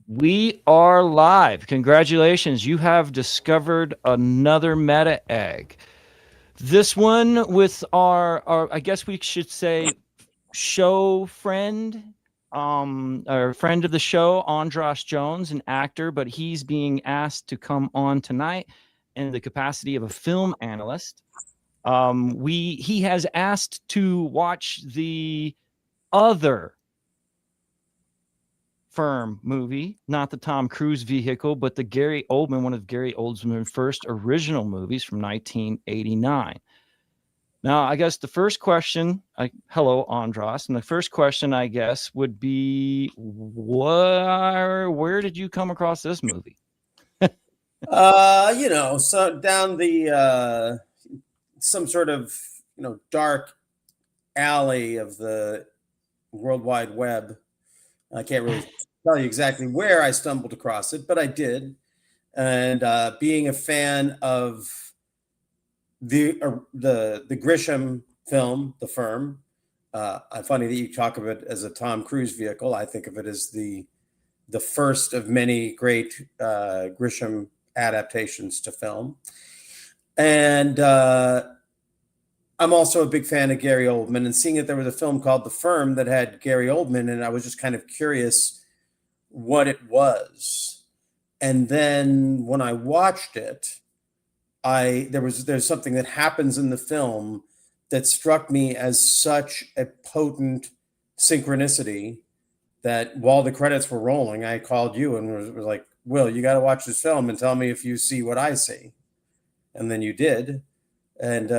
We are live. Congratulations. You have discovered another meta egg. This one with our I guess we should say show friend, or friend of the show, Andras Jones, an actor, but he's being asked to come on tonight in the capacity of a film analyst. He has asked to watch the other Firm movie, not the Tom Cruise vehicle, but the Gary Oldman, one of Gary Oldman's first original movies from 1989. Now, I guess the first question, hello, Andras, and the first question, I guess, would be, where did you come across this movie? So down the some sort of dark alley of the World Wide Web. I can't really tell you exactly where I stumbled across it, but I did. And being a fan of the Grisham film, The Firm, funny that you talk of it as a Tom Cruise vehicle. I think of it as the first of many great Grisham adaptations to film. And I'm also a big fan of Gary Oldman, and seeing that there was a film called The Firm that had Gary Oldman, and I was just kind of curious what it was. And then when I watched it, there's something that happens in the film that struck me as such a potent synchronicity that while the credits were rolling, I called you and was like, Will, you got to watch this film and tell me if you see what I see. And then you did. And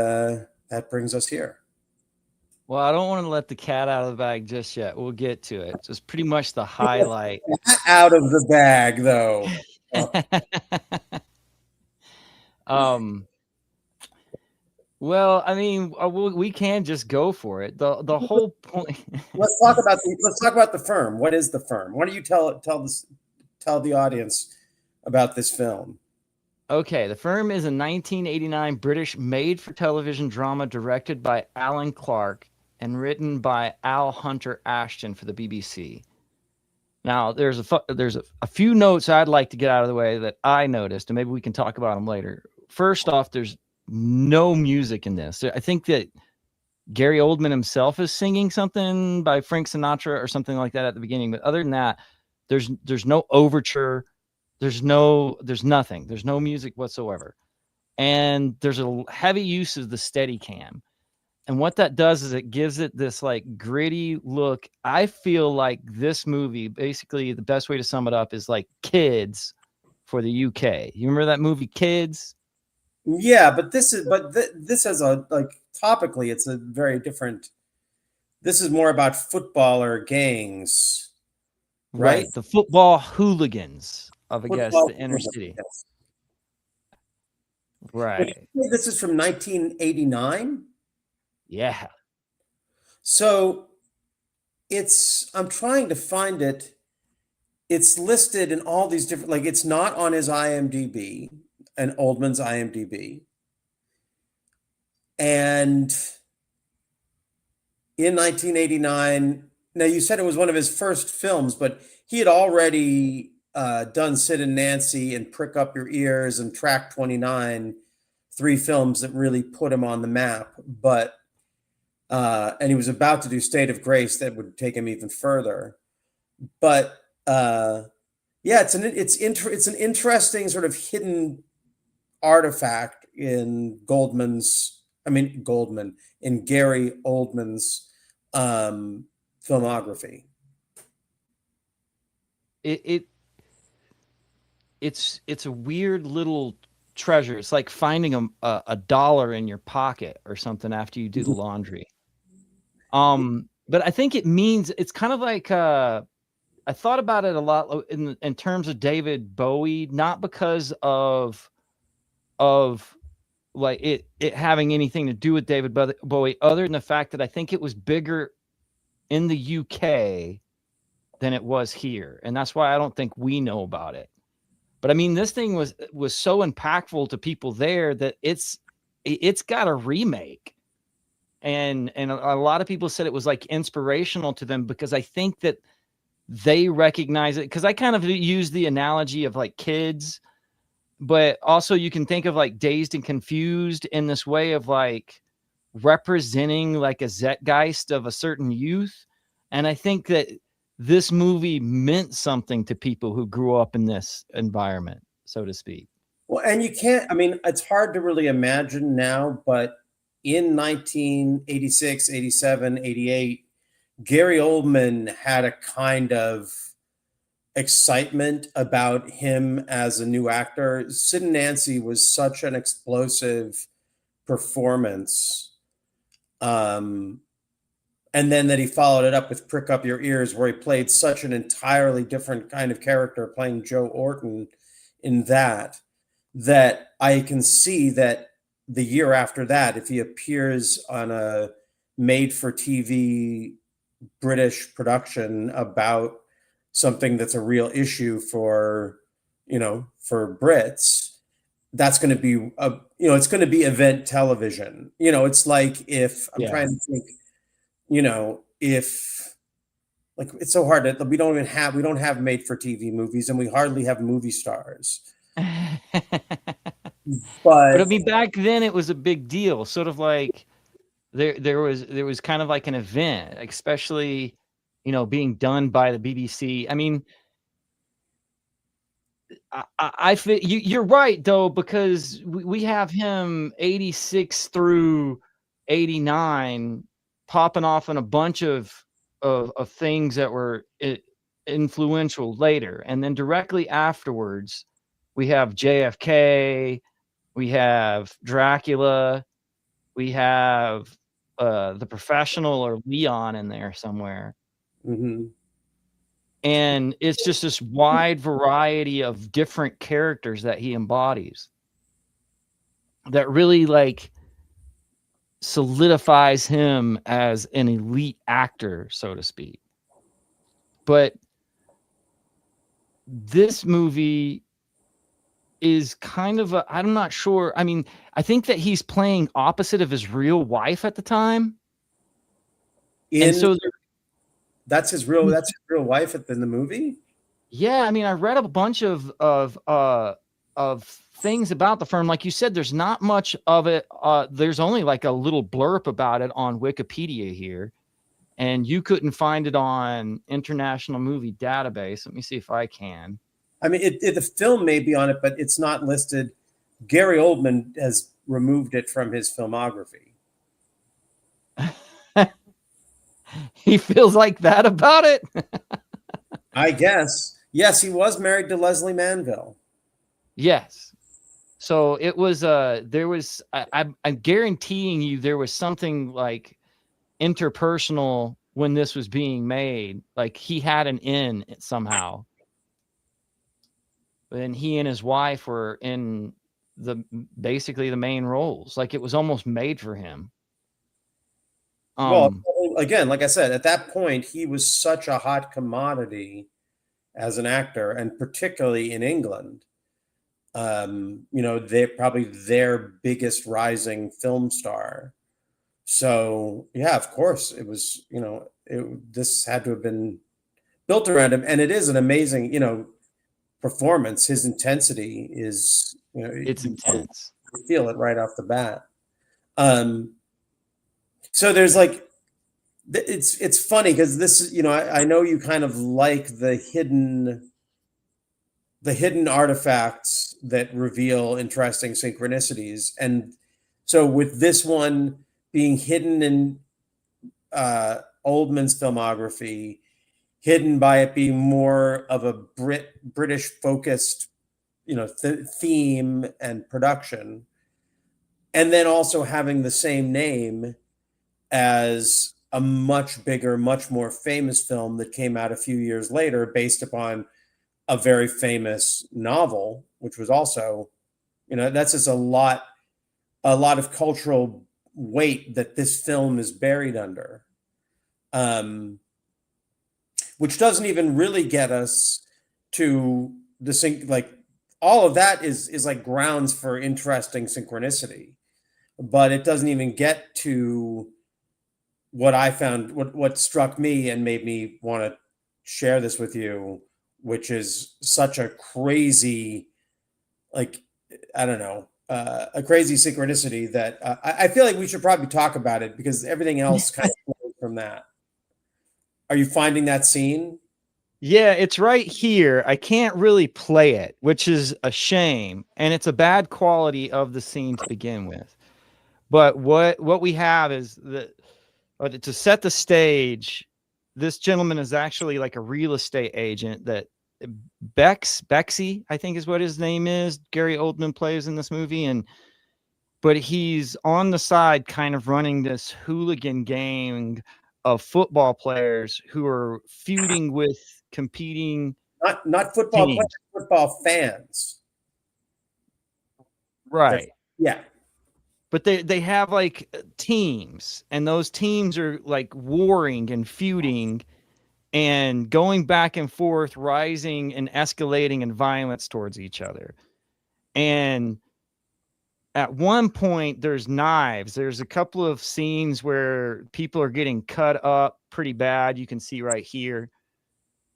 that brings us here. Well, I don't want to let the cat out of the bag just yet. We'll get to it. It's pretty much the highlight. Out of the bag, though. Well, I mean, we can just go for it. The whole point. Let's talk about the Firm. What is The Firm? Why don't you tell the audience about this film? Okay, The Firm is a 1989 British made-for-television drama directed by Alan Clark and written by Al Hunter Ashton for the BBC. Now, there's a few notes I'd like to get out of the way that I noticed, and maybe we can talk about them later. First off, there's no music in this. I think that Gary Oldman himself is singing something by Frank Sinatra or something like that at the beginning, but other than that, there's no overture. There's nothing. There's no music whatsoever. And there's a heavy use of the Steadicam. And what that does is it gives it this like gritty look. I feel like this movie, basically the best way to sum it up is like Kids for the UK. You remember that movie Kids? Yeah, but this has topically, it's a very different. This is more about footballer gangs. Right? The football hooligans of, I guess, the inner city. Yes. Right. This is from 1989. Yeah. So I'm trying to find it. It's listed in all these different, like it's not on his IMDb and Oldman's IMDb. And in 1989, now you said it was one of his first films, but he had already done Sid and Nancy and Prick Up Your Ears and Track 29, 3 films that really put him on the map. But and he was about to do State of Grace that would take him even further. But yeah, it's an interesting sort of hidden artifact in in Gary Oldman's filmography. It's a weird little treasure. It's like finding a dollar in your pocket or something after you do the laundry. But I think it means it's kind of like I thought about it a lot in terms of David Bowie, not because of like it having anything to do with David Bowie, other than the fact that I think it was bigger in the UK than it was here, and that's why I don't think we know about it. But I mean, this thing was so impactful to people there that it's got a remake, and a lot of people said it was like inspirational to them, because I think that they recognize it. Because I kind of use the analogy of like kids, but also you can think of like Dazed and Confused in this way of like representing like a zeitgeist of a certain youth. And I think that this movie meant something to people who grew up in this environment, so to speak. Well, and you can't, I mean, it's hard to really imagine now, but in 1986, 87, 88, Gary Oldman had a kind of excitement about him as a new actor. Sid and Nancy was such an explosive performance. And then that he followed it up with Prick Up Your Ears, where he played such an entirely different kind of character, playing Joe Orton in that, that I can see that the year after that, if he appears on a made-for-TV British production about something that's a real issue for, for Brits, that's going to be it's going to be event television. It's like if I'm trying to think, if like it's so hard that we don't have made for TV movies, and we hardly have movie stars. But But I mean, back then it was a big deal, sort of like there was kind of like an event, especially, being done by the BBC. I mean, I feel you're right though, because we have him 86 through 89 popping off in a bunch of things that were influential later, and then directly afterwards we have JFK, we have Dracula, we have The Professional or Leon in there somewhere. mhm. And it's just this wide variety of different characters that he embodies that really like solidifies him as an elite actor, so to speak. But this movie is kind of I'm not sure. I mean, I think that he's playing opposite of his real wife at the time. And so that's his real wife in the movie. yeah, I mean, I read a bunch of things about the firm. Like you said, there's not much of it. There's only like a little blurb about it on Wikipedia here, and you couldn't find it on International Movie Database. Let me see if I can. I mean, the film may be on it, but it's not listed. Gary Oldman has removed it from his filmography. He feels like that about it. I guess. Yes, he was married to Leslie Manville. Yes. So it was there was I'm guaranteeing you there was something like interpersonal when this was being made. Like he had an in somehow. And he and his wife were in basically the main roles. Like it was almost made for him. Well, again, like I said, at that point, he was such a hot commodity as an actor, and particularly in England. They're probably their biggest rising film star. So yeah, of course, it was. This had to have been built around him, and it is an amazing, performance. His intensity is, it's intense. You feel it right off the bat. So there's like, it's funny because this, I know you kind of like the hidden artifacts that reveal interesting synchronicities, and so with this one being hidden in Oldman's filmography, hidden by it being more of a British focused, theme and production, and then also having the same name as a much bigger, much more famous film that came out a few years later based upon a very famous novel, which was also, that's just a lot of cultural weight that this film is buried under, which doesn't even really get us to the like all of that is like grounds for interesting synchronicity, but it doesn't even get to what I found, what struck me and made me want to share this with you, which is such a crazy, like, I don't know, a crazy synchronicity that I feel like we should probably talk about it because everything else kind of flows from that. Are you finding that scene? Yeah, it's right here. I can't really play it, which is a shame, and it's a bad quality of the scene to begin with. But what we have is that to set the stage, this gentleman is actually like a real estate agent that Bexy, I think is what his name is. Gary Oldman plays in this movie, but he's on the side kind of running this hooligan gang of football players who are feuding with competing Not football teams. players, football fans. Right. Yeah. But they have like teams, and those teams are like warring and feuding and going back and forth, rising and escalating in violence towards each other. And at one point, there's knives. There's a couple of scenes where people are getting cut up pretty bad. You can see right here.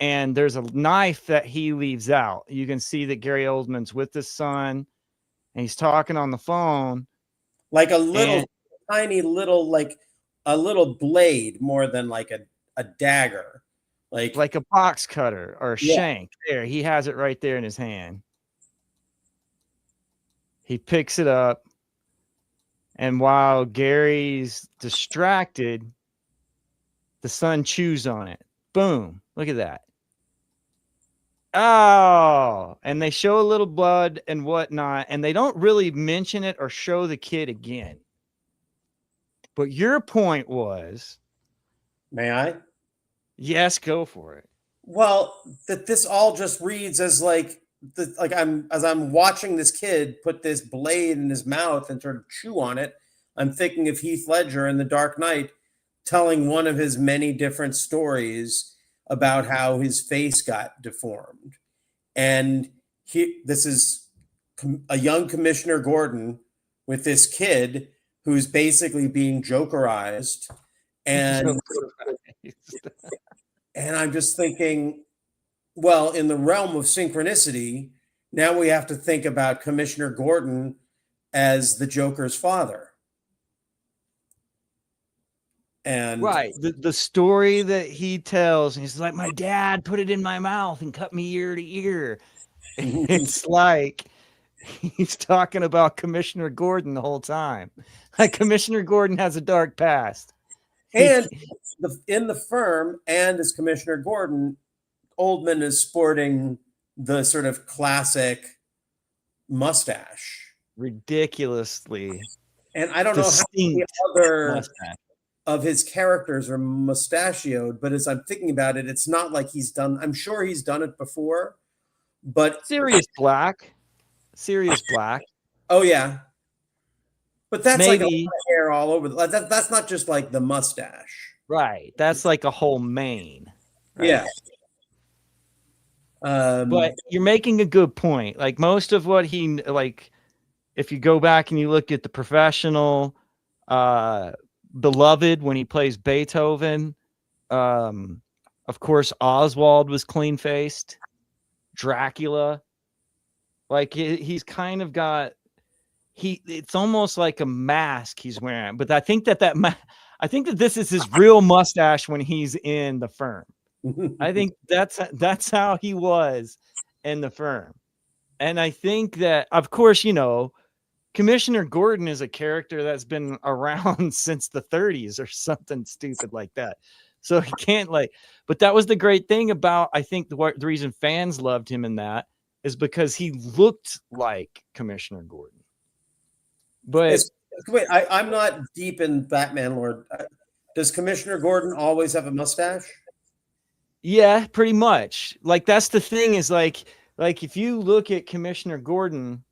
And there's a knife that he leaves out. You can see that Gary Oldman's with his son, and he's talking on the phone. Like a little tiny little, like a little blade more than like a dagger. Like a box cutter or a shank. There, he has it right there in his hand. He picks it up, and while Gary's distracted, the son chews on it. Boom. Look at that. Oh, and they show a little blood and whatnot, and they don't really mention it or show the kid again. But your point was... May I? Yes, go for it. Well, that this all just reads as like I'm watching this kid put this blade in his mouth and sort of chew on it. I'm thinking of Heath Ledger in The Dark Knight telling one of his many different stories about how his face got deformed. And this is a young Commissioner Gordon with this kid who's basically being jokerized. And and I'm just thinking, well, in the realm of synchronicity, now we have to think about Commissioner Gordon as the Joker's father. And right, the story that he tells, and he's like, my dad put it in my mouth and cut me ear to ear. It's like he's talking about Commissioner Gordon the whole time. Like Commissioner Gordon has a dark past. And in the firm, and as Commissioner Gordon, Oldman is sporting the sort of classic mustache. Ridiculously. And I don't know how many other mustache of his characters are mustachioed, but as I'm thinking about it, it's not like he's done, I'm sure he's done it before, but Sirius Black. Oh yeah. But that's maybe like a hair all over. That's not just like the mustache. Right. That's like a whole mane. Right? Yeah. But you're making a good point. Like most of what he, like, if you go back and you look at The Professional, Beloved, when he plays Beethoven, of course, Oswald was clean-faced. Dracula. Like he's kind of got... it's almost like a mask he's wearing, but I think that this is his real mustache when he's in the firm. I think that's how he was in the firm. And I think that, of course, you know, Commissioner Gordon is a character that's been around since the 30s or something stupid like that. So he can't but that was the great thing about, I think the reason fans loved him in that is because he looked like Commissioner Gordon. But wait, I'm not deep in Batman lore. Does Commissioner Gordon always have a mustache? Yeah, pretty much. Like that's the thing is like if you look at Commissioner Gordon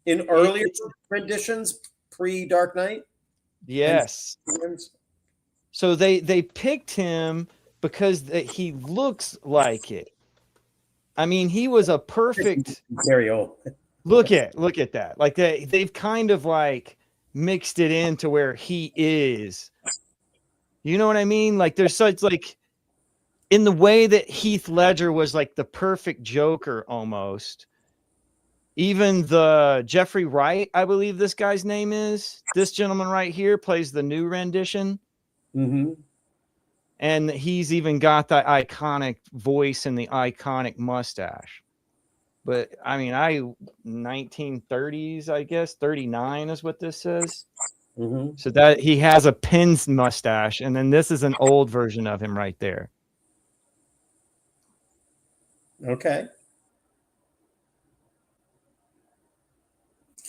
in earlier renditions pre-Dark Knight. Yes. So they picked him because he looks like it. I mean, he was a perfect Gary Oldman. Look at that. Like they've kind of like mixed it into where he is. You know what I mean? Like there's such like in the way that Heath Ledger was like the perfect Joker almost. Even the Jeffrey Wright, I believe this guy's name is, this gentleman right here plays the new rendition. Mm-hmm. And he's even got the iconic voice and the iconic mustache. But I mean, 1930s, I guess 39 is what this says. Mm-hmm. So that he has a pin's mustache, and then this is an old version of him right there. Okay.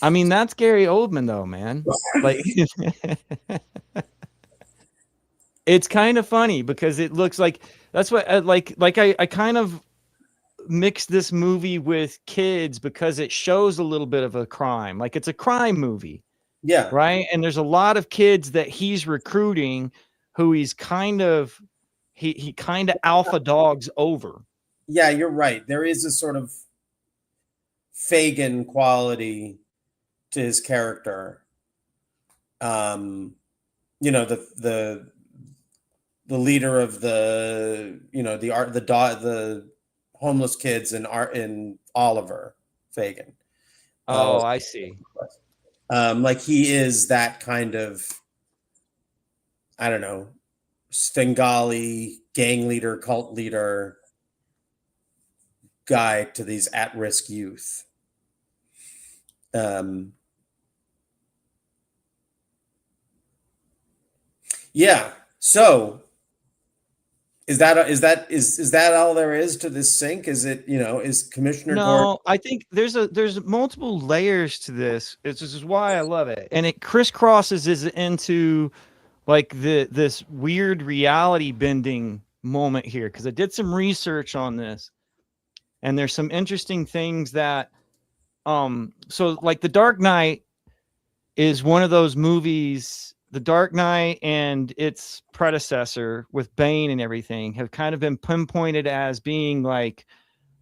I mean, that's Gary Oldman, though, man. Like, it's kind of funny because it looks like that's what I kind of mixed this movie with kids because it shows a little bit of a crime. Like, it's a crime movie. Yeah. Right. And there's a lot of kids that he's recruiting who he's kind of he kind of alpha dogs over. Yeah, you're right. There is a sort of Fagin quality to his character. You know, the leader of the, you know, the homeless kids in Oliver Fagin. Oh, I see. Like he is that kind of, I don't know, Svengali gang leader, cult leader guy to these at-risk youth. Yeah. So is that all there is to this sync? Is it, you know, is Commissioner Gordon? No, I think there's multiple layers to this. This is why I love it. And it crisscrosses is into like this weird reality bending moment here because I did some research on this. And there's some interesting things that so like The Dark Knight is one of those movies. The Dark Knight and its predecessor with Bane and everything have kind of been pinpointed as being like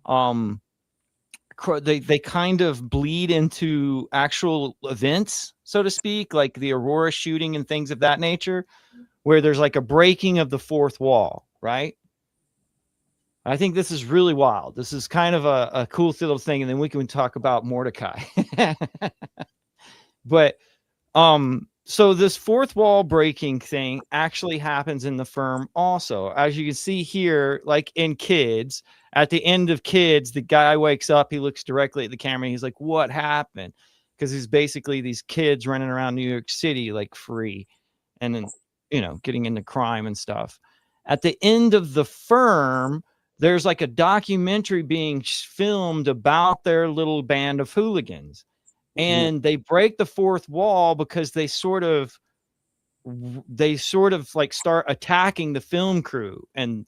they kind of bleed into actual events, so to speak, like the Aurora shooting and things of that nature, where there's like a breaking of the fourth wall, right? I think this is really wild. This is kind of a cool little thing, and then we can talk about Mordecai. But so this fourth wall breaking thing actually happens in the firm also. As you can see here, like in Kids, at the end of Kids, the guy wakes up, he looks directly at the camera, and he's like, what happened? Because he's basically these kids running around New York City like free and then, you know, getting into crime and stuff. At the end of the firm, there's like a documentary being filmed about their little band of hooligans. And they break the fourth wall because they sort of like start attacking the film crew and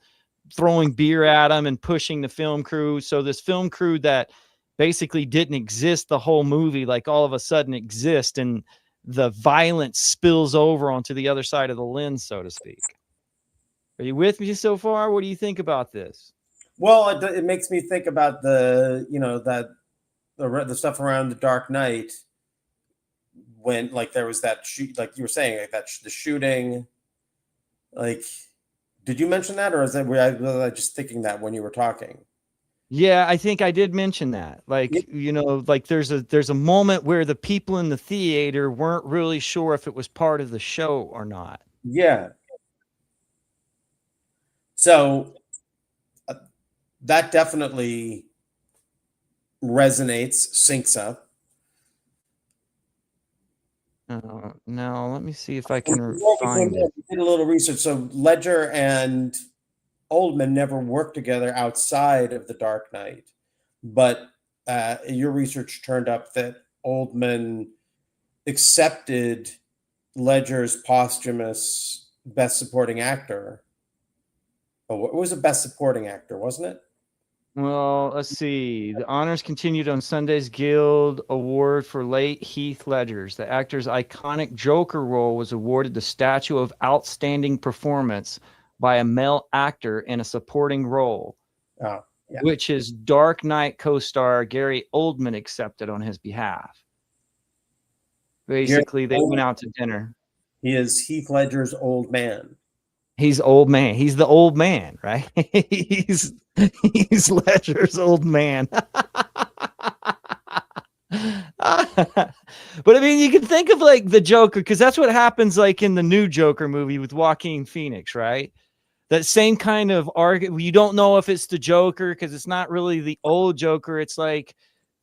throwing beer at them and pushing the film crew. So this film crew that basically didn't exist the whole movie, like all of a sudden exists, and the violence spills over onto the other side of the lens, so to speak. Are you with me so far? What do you think about this? Well, it makes me think about the, you know, that the stuff around the Dark Knight when like there was that like you were saying, like that the shooting. Like, did you mention that, or was I just thinking that when you were talking? Yeah, I think I did mention that. Like, you know, like there's a moment where the people in the theater weren't really sure if it was part of the show or not. Yeah. So that definitely resonates, syncs up. Now, let me see if I can find it. We did a little research. So Ledger and Oldman never worked together outside of The Dark Knight, but your research turned up that Oldman accepted Ledger's posthumous Best Supporting Actor. Oh, it was a Best Supporting Actor, wasn't it? Well, let's see. The honors continued on Sunday's Guild Award for late Heath Ledger's. The actor's iconic Joker role was awarded the Statue of Outstanding Performance by a male actor in a supporting role, which his Dark Knight co-star Gary Oldman accepted on his behalf. Basically, they went out to dinner. He is Heath Ledger's old man. He's old man. He's the old man, right? he's Ledger's old man. But I mean, you can think of like the Joker, because that's what happens like in the new Joker movie with Joaquin Phoenix, right? That same kind of argument. You don't know if it's the Joker because it's not really the old Joker. It's like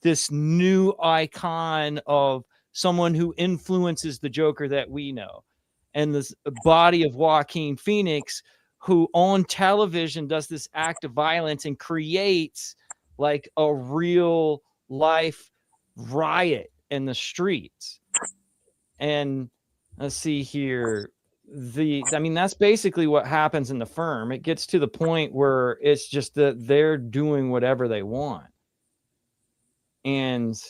this new icon of someone who influences the Joker that we know. And this body of Joaquin Phoenix, who on television does this act of violence and creates like a real life riot in the streets. And let's see here. I mean, that's basically what happens in the firm. It gets to the point where it's just that they're doing whatever they want. And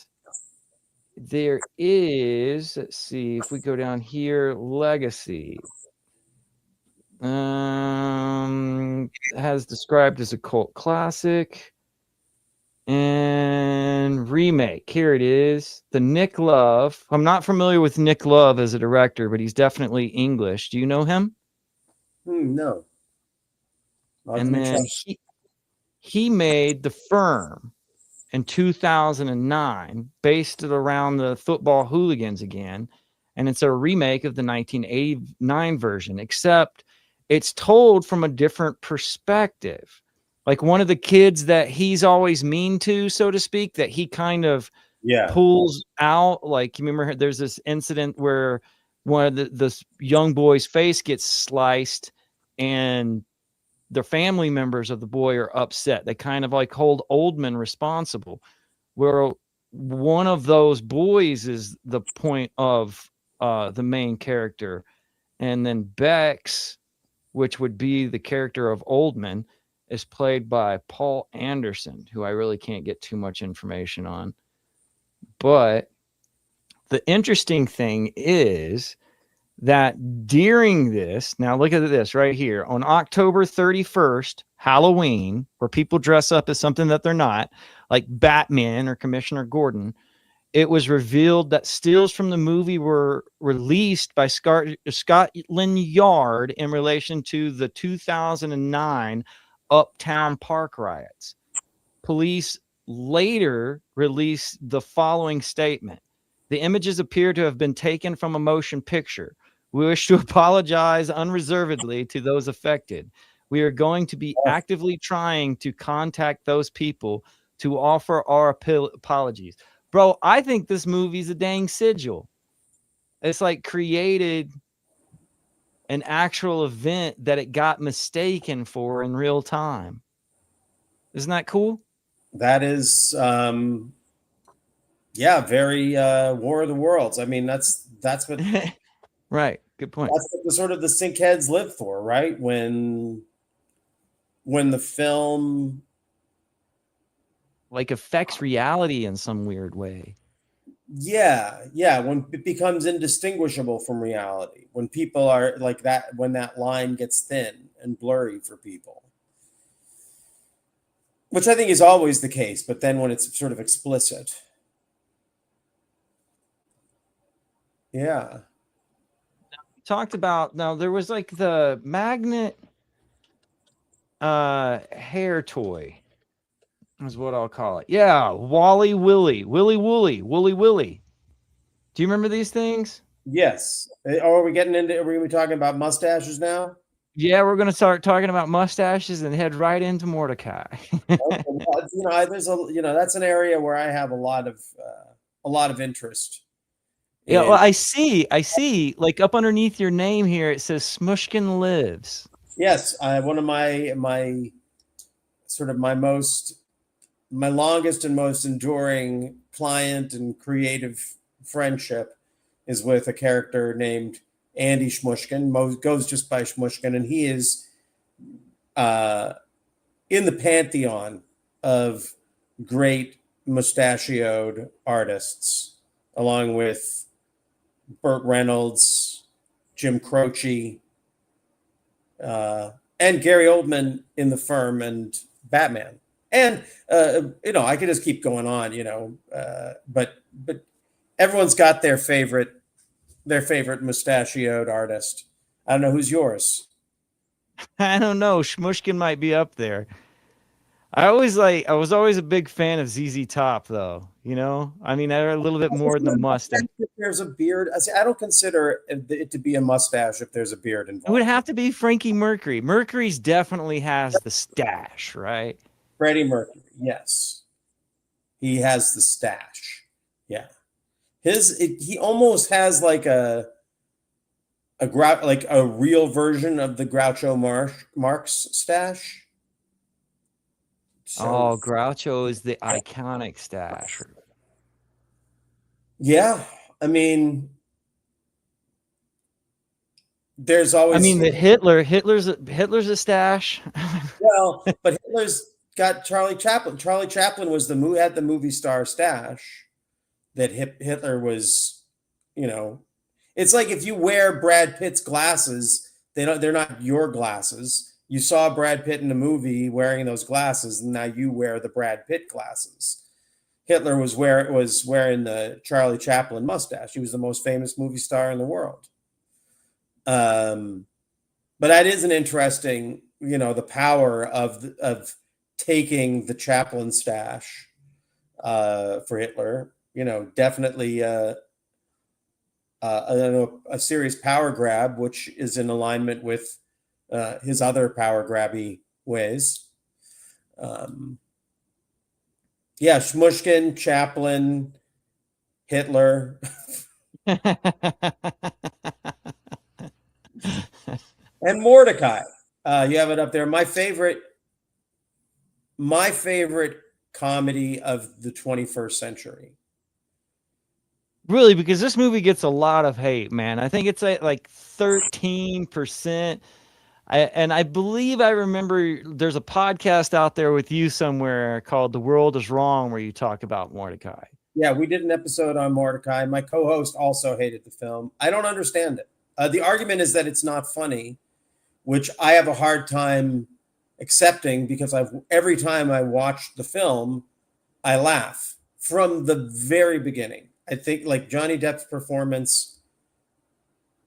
there is, let's see if we go down here, legacy. Has described as a cult classic. And remake, here it is. The Nick Love. I'm not familiar with Nick Love as a director, but he's definitely English. Do you know him? No. And then he made The Firm in 2009, based it around the football hooligans again. And it's a remake of the 1989 version, except it's told from a different perspective. Like one of the kids that he's always mean to, so to speak, that he kind of pulls out. Like, you remember there's this incident where one of this young boy's face gets sliced and the family members of the boy are upset. They kind of like hold Oldman responsible, where one of those boys is the point of the main character. And then Bex, which would be the character of Oldman, is played by Paul Anderson, who I really can't get too much information on. But the interesting thing is that during this, now look at this right here, on October 31st, Halloween, where people dress up as something that they're not, like Batman or Commissioner Gordon, it was revealed that stills from the movie were released by Scotland Yard in relation to the 2009 Uptown Park riots. Police later released the following statement. The images appear to have been taken from a motion picture. We wish to apologize unreservedly to those affected. We are going to be actively trying to contact those people to offer our apologies. Bro, I think this movie's a dang sigil. It's like created an actual event that it got mistaken for in real time. Isn't that cool? That is, very War of the Worlds. I mean, that's what right. Good point. That's what the sort of the sinkheads live for, right? When the film like affects reality in some weird way. Yeah, when it becomes indistinguishable from reality, when people are like that, when that line gets thin and blurry for people, which I think is always the case, but then when it's sort of explicit. Yeah. Talked about, now there was like the magnet hair toy is what I'll call it. Yeah, Wally Willy, Willy Woolly, Woolly Willy. Do you remember these things? Yes. Are we getting into, are we talking about mustaches now? Yeah, we're going to start talking about mustaches and head right into Mordecai. Okay, well, there's that's an area where I have a lot of interest. Yeah, well, I see. Like up underneath your name here, it says Smushkin Lives. Yes, one of my sort of my longest and most enduring client and creative friendship is with a character named Andy Shmushkin. Goes just by Shmushkin, and he is in the pantheon of great mustachioed artists, along with Burt Reynolds, Jim Croce, and Gary Oldman in The Firm and Batman. And I could just keep going on, but everyone's got their favorite mustachioed artist. I don't know, who's yours? I don't know. Shmushkin might be up there. I was always a big fan of ZZ Top, though. You know, I mean, they're a little bit more than the mustache. If there's a beard, I don't consider it to be a mustache if there's a beard It would involved. have to be Frankie Mercury. Mercury's definitely has the stash, right? Freddie Mercury, yes, he has the stash. Yeah, he almost has like like a real version of the Groucho Marx stash. So Oh, Groucho is the iconic stash. yeah, I mean, there's I always mean, the Hitler's a stash. well, but Hitler's got Charlie Chaplin. Charlie Chaplin was had the movie star stash that Hitler was, you know, it's like if you wear Brad Pitt's glasses, they're not your glasses. You saw Brad Pitt in the movie wearing those glasses, and now you wear the Brad Pitt glasses. Hitler was wearing the Charlie Chaplin mustache. He was the most famous movie star in the world. But that is an interesting, the power of taking the Chaplin stash for Hitler. Definitely I don't know, a serious power grab, which is in alignment with his other power grabby ways. Yeah, Shmushkin, Chaplin, Hitler. And Mordecai. You have it up there. My favorite comedy of the 21st century. Really, because this movie gets a lot of hate, man. I think it's like 13%. I believe I remember there's a podcast out there with you somewhere called The World Is Wrong where you talk about Mordecai. Yeah, we did an episode on Mordecai. My co-host also hated the film. I don't understand it. The argument is that it's not funny, which I have a hard time accepting because every time I watch the film, I laugh from the very beginning. I think like Johnny Depp's performance,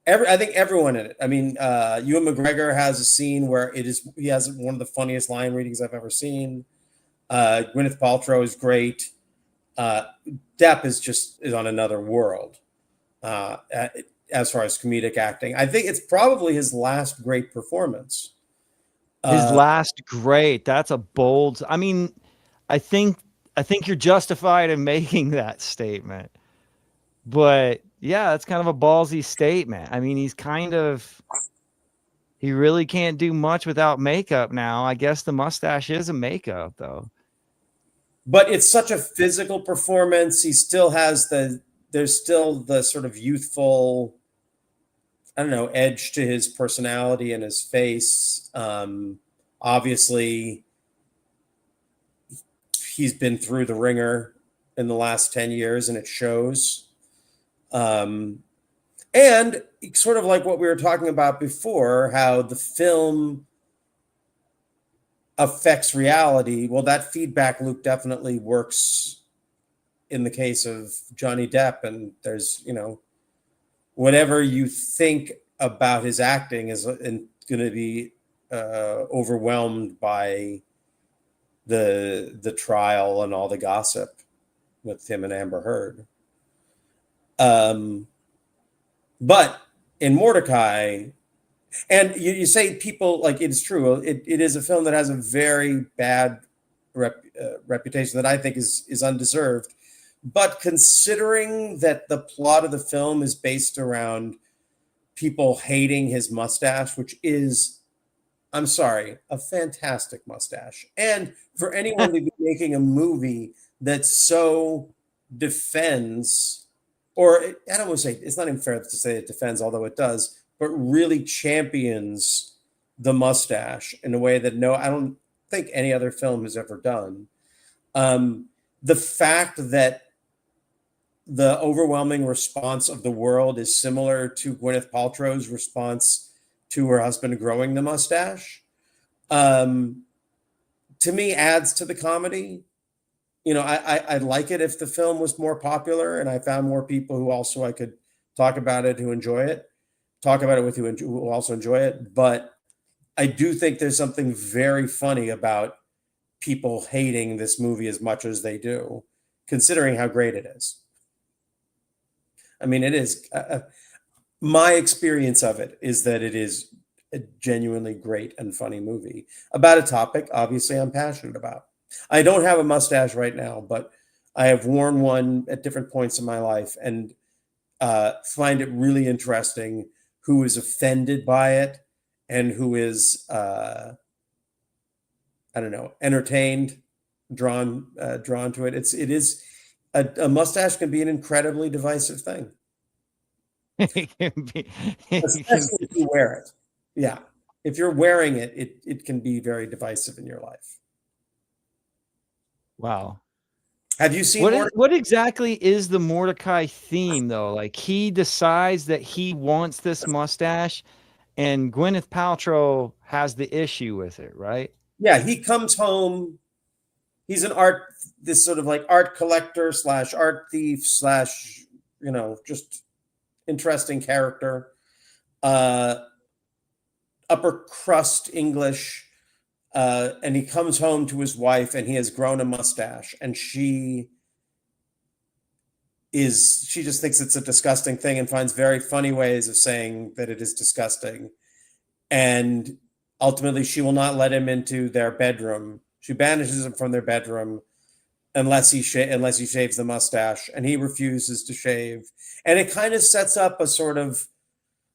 I think everyone in it. I mean, Ewan McGregor has a scene where he has one of the funniest line readings I've ever seen. Gwyneth Paltrow is great. Depp is on another world as far as comedic acting. I think it's probably his last great performance. His last great. That's a bold. I mean, I think you're justified in making that statement. But yeah, it's kind of a ballsy statement. I mean, he really can't do much without makeup now. I guess the mustache is a makeup though. But it's such a physical performance. He still has there's still the sort of youthful, I don't know, edge to his personality and his face. Obviously, he's been through the ringer in the last 10 years and it shows. And sort of like what we were talking about before, how the film affects reality. Well, that feedback loop definitely works in the case of Johnny Depp. And there's, whatever you think about his acting is going to be overwhelmed by the trial and all the gossip with him and Amber Heard. But in Mordecai, and you say people, like, it's true, it is a film that has a very bad reputation that I think is undeserved. But considering that the plot of the film is based around people hating his mustache, which is, I'm sorry, a fantastic mustache. And for anyone to be making a movie that so defends, or I don't want to say, it's not even fair to say it defends, although it does, but really champions the mustache in a way that I don't think any other film has ever done. The fact that the overwhelming response of the world is similar to Gwyneth Paltrow's response to her husband growing the mustache, to me adds to the comedy. I'd like it if the film was more popular and I found more people who also I could talk about it, who enjoy it, talk about it with who also enjoy it. But I do think there's something very funny about people hating this movie as much as they do, considering how great it is. I mean, it is. My experience of it is that it is a genuinely great and funny movie about a topic, obviously, I'm passionate about. I don't have a mustache right now, but I have worn one at different points in my life and find it really interesting who is offended by it and who is, I don't know, entertained, drawn to it. It is a mustache can be an incredibly divisive thing. It can be, it can Especially be. if you wear it. Yeah. If you're wearing it, it can be very divisive in your life. Wow. Have you seen more? What exactly is the Mordecai theme though? Like he decides that he wants this mustache and Gwyneth Paltrow has the issue with it, right? Yeah, he comes home. He's this sort of like art collector slash art thief slash, just interesting character. Upper crust English. And he comes home to his wife and he has grown a mustache and she just thinks it's a disgusting thing and finds very funny ways of saying that it is disgusting. And ultimately she will not let him into their bedroom. She banishes him from their bedroom unless he shaves the mustache, and he refuses to shave. And it kind of sets up a sort of,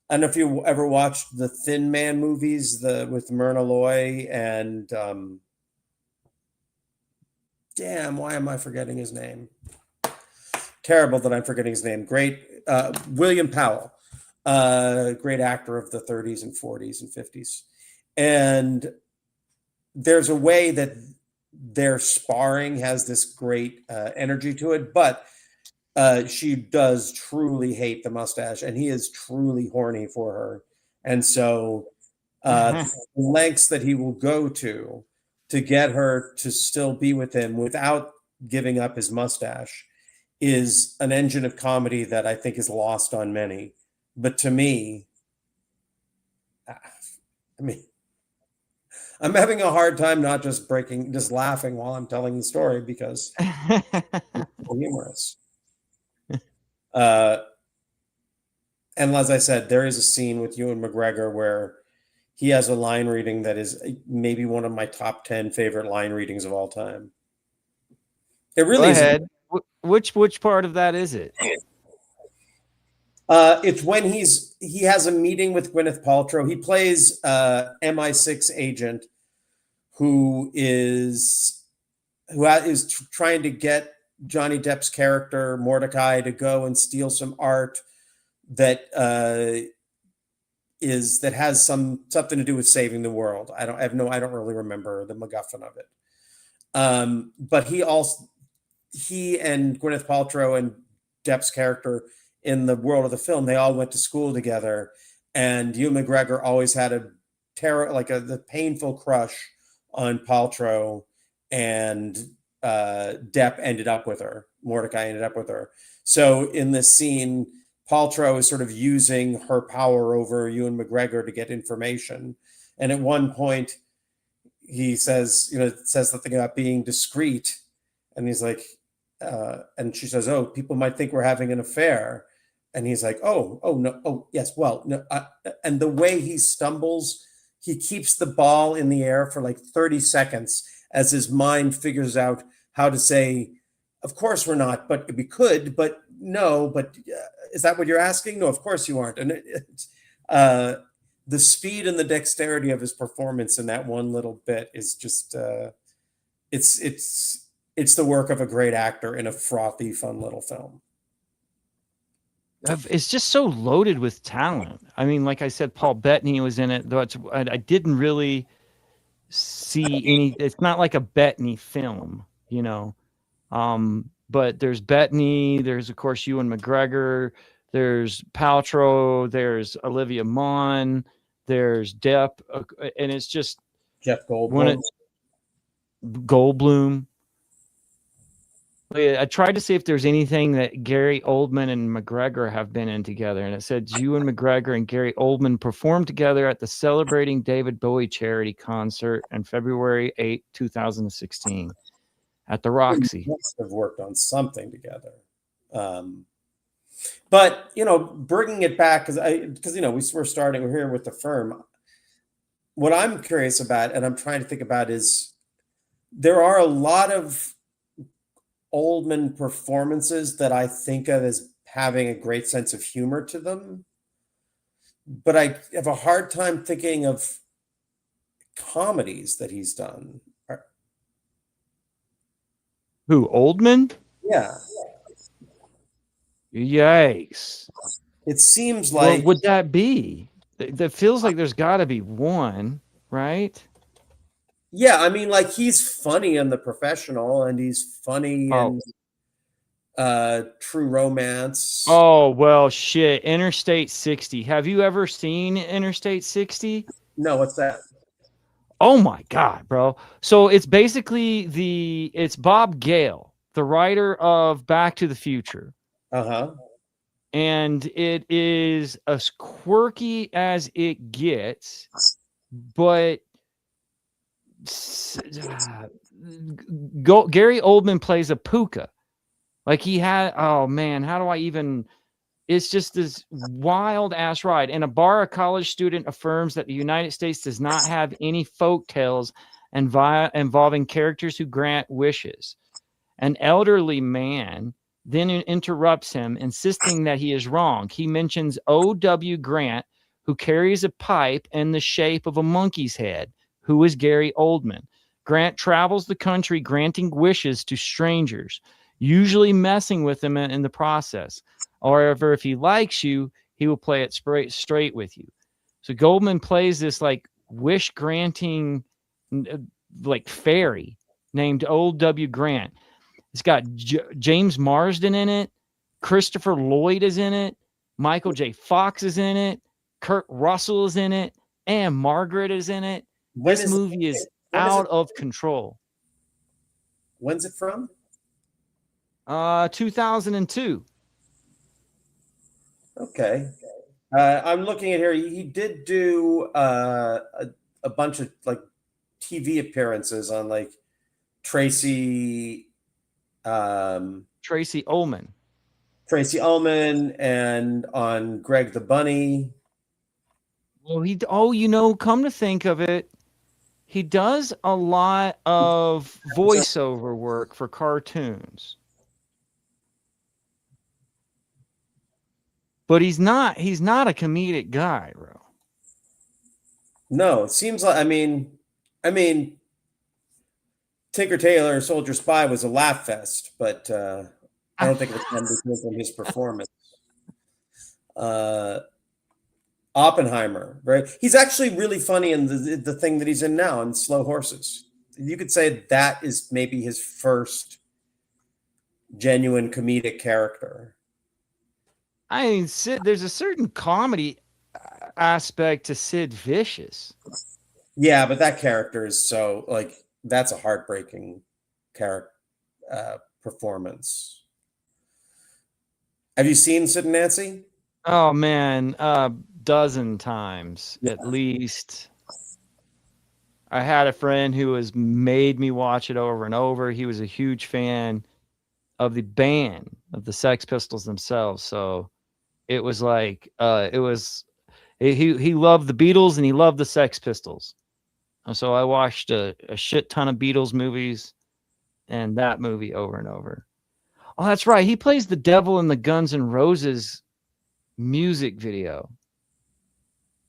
I don't know if you ever watched the Thin Man movies, with Myrna Loy and damn, why am I forgetting his name? Terrible that I'm forgetting his name. Great, William Powell, great actor of the 30s and 40s and 50s. And there's a way that their sparring has this great energy to it, but she does truly hate the mustache, and he is truly horny for her. And so the lengths that he will go to get her to still be with him without giving up his mustache is an engine of comedy that I think is lost on many. But to me, I mean, I'm having a hard time not just laughing while I'm telling the story because it's so humorous. And as I said, there is a scene with Ewan McGregor where he has a line reading that is maybe one of my top 10 favorite line readings of all time. It really is. Go ahead. Which part of that is it? It's when he has a meeting with Gwyneth Paltrow. He plays MI6 agent who is trying to get Johnny Depp's character Mordecai to go and steal some art that has something to do with saving the world. I don't really remember the MacGuffin of it. But he and Gwyneth Paltrow and Depp's character in the world of the film, they all went to school together, and Ewan McGregor always had the painful crush on Paltrow, and Depp ended up with her. Mordecai ended up with her. So in this scene, Paltrow is sort of using her power over Ewan McGregor to get information. And at one point, he says something about being discreet, and he's like, and she says, "Oh, people might think we're having an affair," and he's like, "Oh no, oh yes, well, no," and the way he stumbles, he keeps the ball in the air for like 30 seconds as his mind figures out how to say, "Of course we're not, but we could, but no, but is that what you're asking? No, of course you aren't." And the speed and the dexterity of his performance in that one little bit is just it's the work of a great actor in a frothy, fun little film. It's just so loaded with talent. I mean, like I said, Paul Bettany was in it, though I didn't really see any. It's not like a Bettany film, but there's Bettany, there's of course Ewan McGregor, there's Paltrow, there's Olivia Munn, there's Depp, and it's just Jeff Goldblum. Goldblum. I tried to see if there's anything that Gary Oldman and McGregor have been in together, and it said Ewan McGregor and Gary Oldman performed together at the Celebrating David Bowie charity concert on February 8, 2016 at the Roxy. They must have worked on something together. But, you know, bringing it back, because, you know, we're here with the firm. What I'm curious about, and I'm trying to think about, is there are a lot of Oldman performances that I think of as having a great sense of humor to them, but I have a hard time thinking of comedies that he's done. Who, Oldman? Yeah. Yikes. It seems like... What would that be? That feels like there's got to be one, right? Yeah, I mean, like, he's funny in The Professional, and he's funny in True Romance. Oh, well, shit. Interstate 60. Have you ever seen Interstate 60? No, what's that? Oh my God, bro. So it's basically it's Bob Gale, the writer of Back to the Future. Uh-huh. And it is as quirky as it gets, but Gary Oldman plays a puka. Like he had, oh man, how do I even, it's just this wild ass ride. In a bar, a college student affirms that the United States does not have any folk tales involving characters who grant wishes. An elderly man then interrupts him, insisting that he is wrong. He mentions O.W. Grant, who carries a pipe in the shape of a monkey's head, who is Gary Oldman. Grant travels the country granting wishes to strangers, usually messing with them in the process. However, if he likes you, he will play it straight with you. So Goldman plays this like wish granting like fairy named Old W. Grant. It's got James Marsden in it. Christopher Lloyd is in it. Michael J. Fox is in it. Kurt Russell is in it. And Margaret is in it. This movie is out of control. When's it from? 2002. Okay. I'm looking at here. He did do a bunch of like TV appearances on like Tracy Ullman. Tracy Ullman, and on Greg the Bunny. Well, come to think of it, he does a lot of voiceover work for cartoons. But he's not a comedic guy, bro. No, it seems like I mean Tinker Tailor Soldier Spy was a laugh fest, but I don't think it was because of his performance. Oppenheimer, right? He's actually really funny in the thing that he's in now, in Slow Horses. You could say that is maybe his first genuine comedic character. I mean, there's a certain comedy aspect to Sid Vicious. Yeah, but that character is so like that's a heartbreaking character performance. Have you seen Sid and Nancy? Oh man, dozen times at least. I had a friend who has made me watch it over and over. He was a huge fan of the band, of the Sex Pistols themselves. So it was like he loved the Beatles and he loved the Sex Pistols. And so I watched a shit ton of Beatles movies and that movie over and over. Oh, that's right. He plays the devil in the Guns N' Roses music video.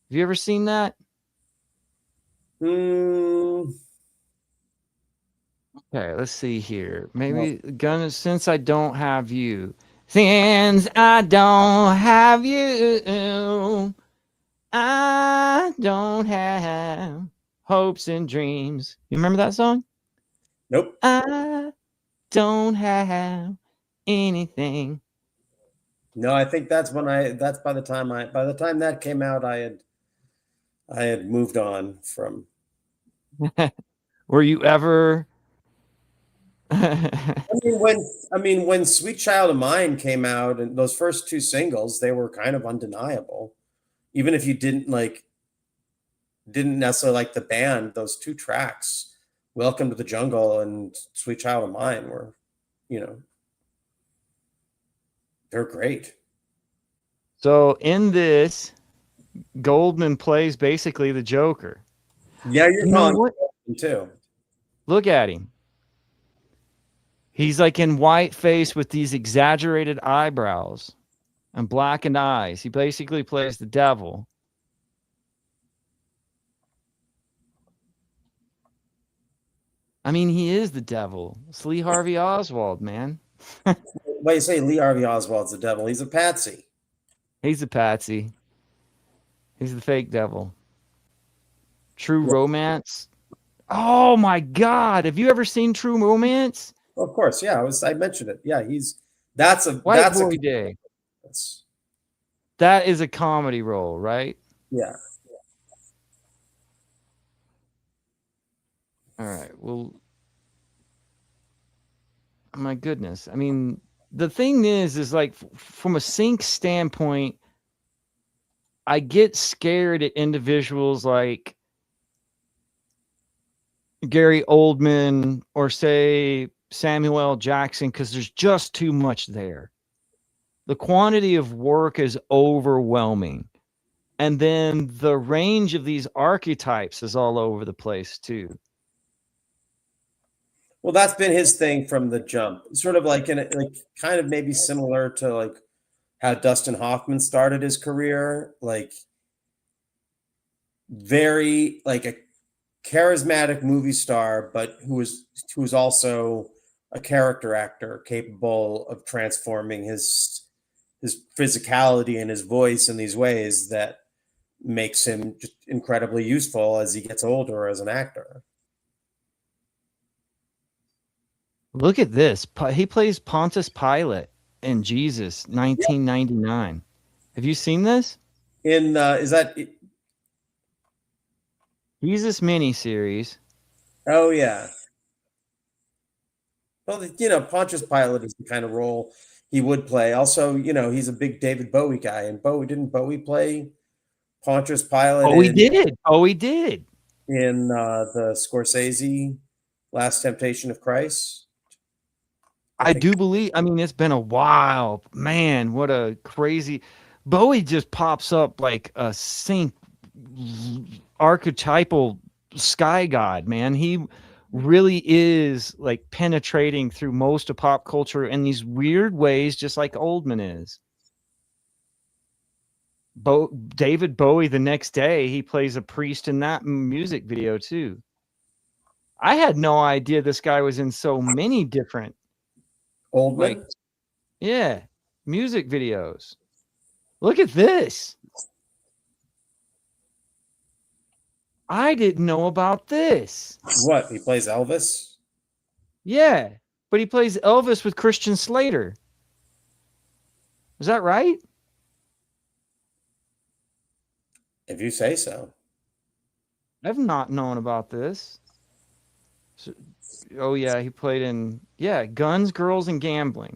Have you ever seen that? Mm. Okay, let's see here. Maybe since I don't have you. Since I don't have you, I don't have hopes and dreams. You remember that song? Nope. I don't have anything. No, I think that's by the time that came out, I had moved on from. Were you ever When Sweet Child of Mine came out and those first two singles, they were kind of undeniable. Even if you didn't necessarily like the band, those two tracks, Welcome to the Jungle and Sweet Child of Mine, were, they're great. So in this, Goldman plays basically the Joker. Yeah, you're You know calling what? it too. Look at him. He's like in white face with these exaggerated eyebrows and blackened eyes. He basically plays the devil. I mean, he is the devil. It's Lee Harvey Oswald, man. Why you say Lee Harvey Oswald's the devil? He's a patsy. He's the patsy. He's the fake devil. True Yeah. Romance. Oh my God! Have you ever seen True Romance? Well, of course, yeah. I mentioned it. Yeah, that's White a Boy Day. That is a comedy role, right? Yeah. All right. Well, my goodness. I mean, the thing is like from a sync standpoint, I get scared at individuals like Gary Oldman or say Samuel L. Jackson because there's just too much there. The quantity of work is overwhelming. And then the range of these archetypes is all over the place too. Well, that's been his thing from the jump. Sort of like kind of maybe similar to like how Dustin Hoffman started his career, like very like a charismatic movie star, but who's also a character actor capable of transforming his physicality and his voice in these ways that makes him just incredibly useful as he gets older as an actor. Look at this. He plays Pontius Pilate in Jesus, 1999. Have you seen this? Is that? Jesus miniseries. Oh yeah. Well, Pontius Pilate is the kind of role he would play. Also, he's a big David Bowie guy, and didn't Bowie play Pontius Pilate? Oh, he did. Oh, he did. In the Scorsese Last Temptation of Christ. I do believe. I mean, it's been a while, man. What a crazy. Bowie just pops up like a sync archetypal sky god, man. He really is like penetrating through most of pop culture in these weird ways, just like Oldman is. David Bowie, the next day, he plays a priest in that music video too. I had no idea this guy was in so many different Oldman. Like, yeah, music videos. Look at this. I didn't know about this. What? He plays Elvis? Yeah, but he plays Elvis with Christian Slater. Is that right? If you say so. I've not known about this. So, oh, yeah, he played in, Guns, Girls, and Gambling.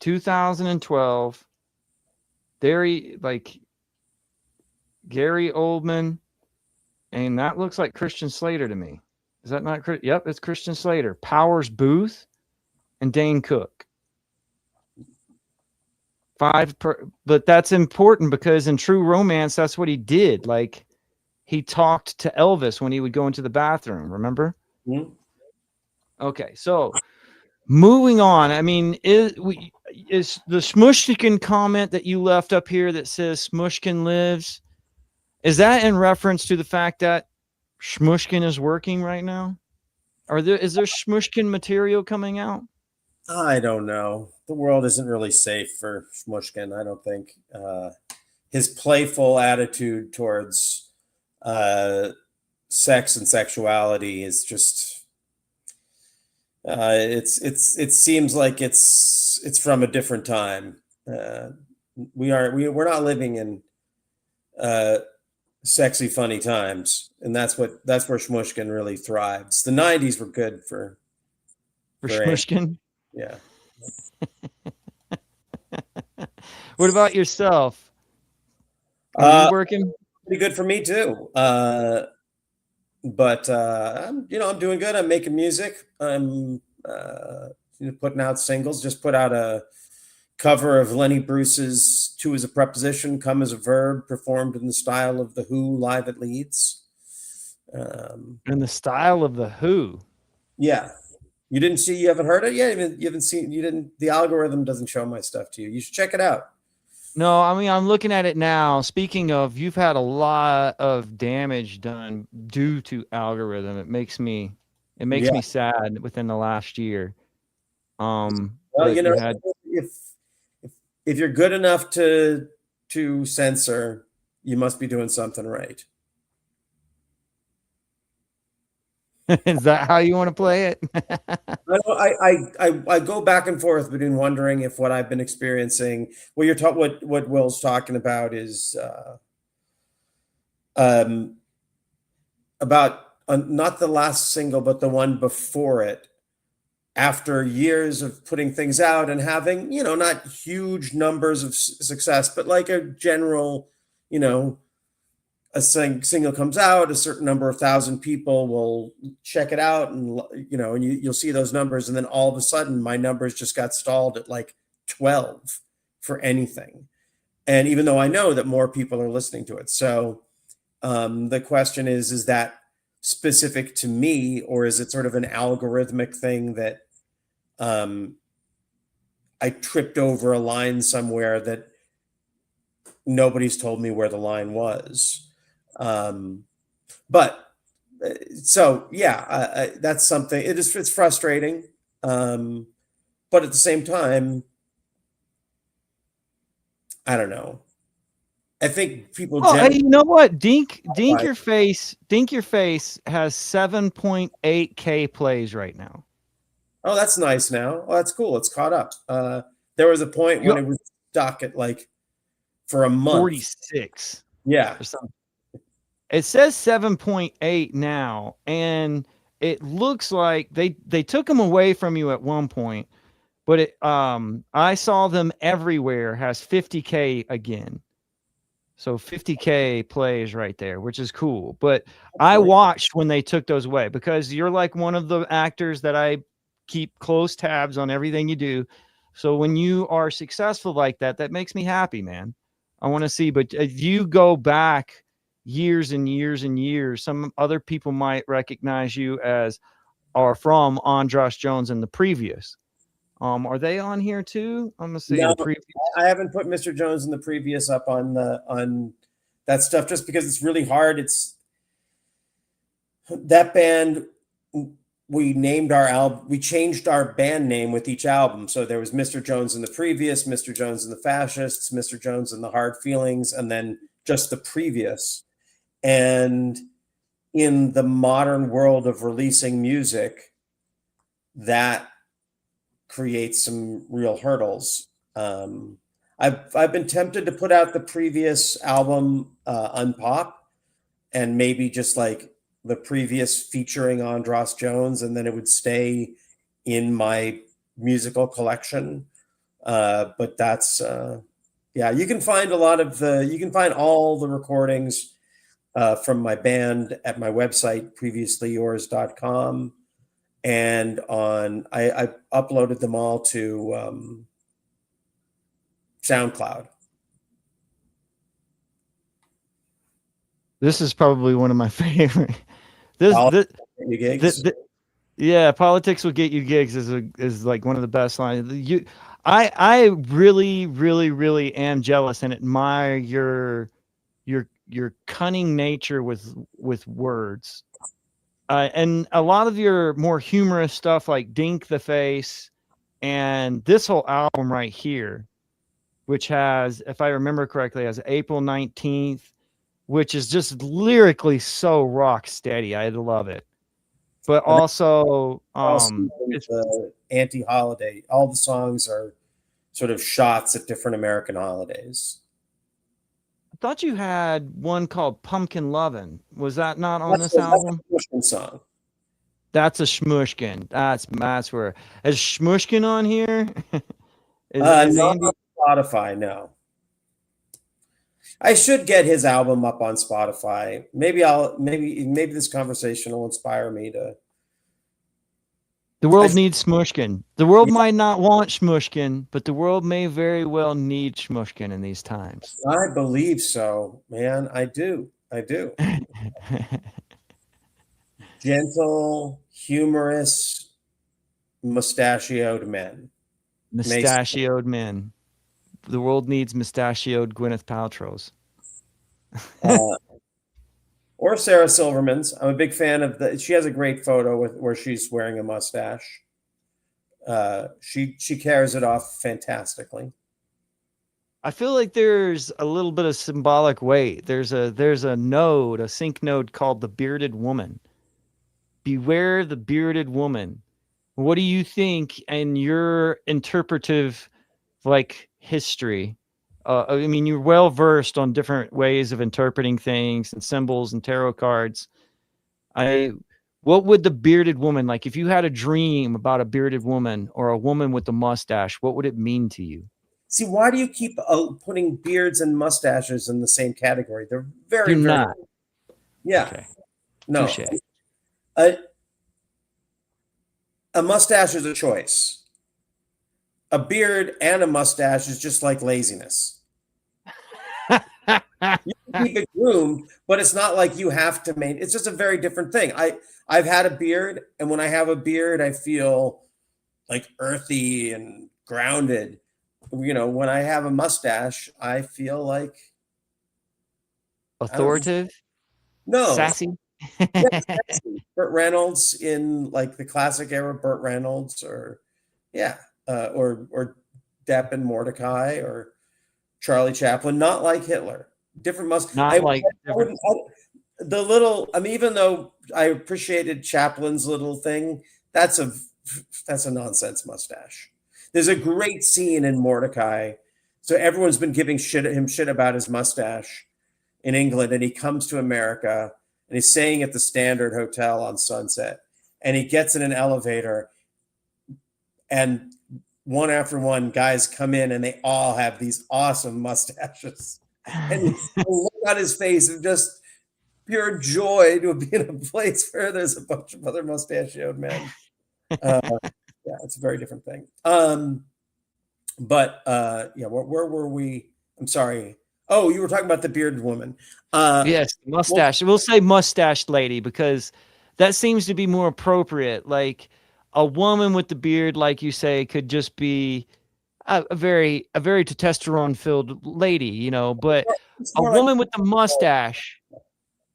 2012. Gary Oldman, and that looks like Christian Slater to me. Is that not? Yep, it's Christian Slater. Powers Booth and Dane Cook. But that's important because in True Romance, that's what he did. Like, he talked to Elvis when he would go into the bathroom. Remember? Mm-hmm. Okay, so moving on. I mean, is the Smushkin comment that you left up here that says Smushkin lives? Is that in reference to the fact that Shmushkin is working right now? Is there Shmushkin material coming out? I don't know. The world isn't really safe for Shmushkin, I don't think. His playful attitude towards sex and sexuality is just it seems like it's from a different time. We're not living in sexy, funny times, and that's where Shmushkin really thrives. The '90s were good for For for Andras. Shmushkin. Yeah. What about yourself? Are you Uh, working? Pretty good for me too. But I'm doing good. I'm making music. I'm putting out singles. Just put out a cover of Lenny Bruce's "To as a Preposition, Come as a Verb," performed in the style of the Who live at Leeds. In the style of the Who. Yeah, you haven't heard it? Yeah, you haven't seen, you didn't, the algorithm doesn't show my stuff to you. You should check it out. No, I mean I'm looking at it now. Speaking of, you've had a lot of damage done due to algorithm. It makes Yeah. me sad within the last year. Well, But you had if if, if you're good enough to censor, you must be doing something right. is that how you want to play it? I go back and forth between wondering if what I've been experiencing, what Will's talking about is um, about not the last single, but the one before it. After years of putting things out and having, not huge numbers of success, but like a general, you know, a single comes out, a certain number of thousand people will check it out, and you'll see those numbers, and then all of a sudden my numbers just got stalled at like 12 for anything. And even though I know that more people are listening to it, so the question is that specific to me, or is it sort of an algorithmic thing that I tripped over a line somewhere that nobody's told me where the line was? But so yeah, that's something. It's frustrating, but at the same time, I don't know. I think people Oh, hey, generally. you know what? Dink Your Face has 7.8K plays right now. Oh, that's nice now. Oh, that's cool. It's caught up. There was a point when it was stuck at like for a month. 46. Yeah. Or something. It says 7.8 now, and it looks like they took them away from you at one point, but I saw them everywhere has 50K again. So 50K plays right there, which is cool. But I watched when they took those away, because you're like one of the actors that I keep close tabs on everything you do. So when you are successful like that, that makes me happy, man. I want to see, but if you go back years and years and years, some other people might recognize you as or from Andras Jones in the previous. Are they on here too? I'm gonna see No, the previous. I haven't put Mr. Jones in the previous up on that stuff just because it's really hard. It's that band. We named our album. We changed our band name with each album. So there was Mr. Jones in the previous, Mr. Jones and the Fascists, Mr. Jones and the Hard Feelings, and then just the previous. And in the modern world of releasing music, that creates some real hurdles. I've been tempted to put out the previous album, Unpop, and maybe just like the previous featuring Andras Jones, and then it would stay in my musical collection. But that's yeah, you can find all the recordings from my band at my website, previouslyyours.com. And I uploaded them all to SoundCloud. This is probably one of my favorite. Yeah, politics will get you gigs is like one of the best lines. I really, really, really am jealous and admire your cunning nature with words. And a lot of your more humorous stuff like Dink the Face and this whole album right here, which has, if I remember correctly, has April 19th, which is just lyrically so rock steady. I love it. But also, it's the anti-holiday. All the songs are sort of shots at different American holidays. I thought you had one called Pumpkin Lovin'. Was that not on this album? That's a Christian song. That's a shmushkin. That's where is shmushkin on here? Is Not Andy? on Spotify, no. I should get his album up on Spotify. Maybe this conversation will inspire me to. The I, world needs Shmushkin. The world might not want Shmushkin, but the world may very well need Shmushkin in these times. I believe so, man. I do. I do. Gentle, humorous, mustachioed men. Mason. Mustachioed men. The world needs mustachioed Gwyneth Paltrow's. Uh, or Sarah Silverman's. I'm a big fan of the. She has a great photo where she's wearing a mustache. She carries it off fantastically. I feel like there's a little bit of symbolic weight. There's a node, a sync node called the bearded woman. Beware the bearded woman. What do you think in your interpretive like history? I mean, you're well versed on different ways of interpreting things and symbols and tarot cards. I, what would the bearded woman like? If you had a dream about a bearded woman or a woman with a mustache, what would it mean to you? See, why do you keep putting beards and mustaches in the same category? They're very, Do very. not. Yeah. Okay. No. Touche. A, a mustache is a choice. A beard and a mustache is just like laziness. You can keep it groomed, but it's not like you have to maintain. It's just a very different thing. I've had a beard, and when I have a beard, I feel like earthy and grounded. When I have a mustache, I feel like Authoritative? no. Sassy? Yeah, Burt Reynolds in like the classic era Burt Reynolds, or or Depp and Mordecai, or Charlie Chaplin. Not like Hitler. Different Not like different. The little. I mean, even though I appreciated Chaplin's little thing, that's a nonsense mustache. There's a great scene in Mordecai. So everyone's been giving him shit about his mustache in England, and he comes to America. And he's staying at the Standard Hotel on Sunset. And he gets in an elevator, and one after one, guys come in, and they all have these awesome mustaches. And the look on his face of just pure joy to be in a place where there's a bunch of other mustachioed men. Yeah, it's a very different thing. Where were we? I'm sorry. Oh, you were talking about the bearded woman. Yes, mustache. We'll say mustached lady because that seems to be more appropriate. Like a woman with the beard, like you say, could just be a very testosterone filled lady, you know. But a woman with the mustache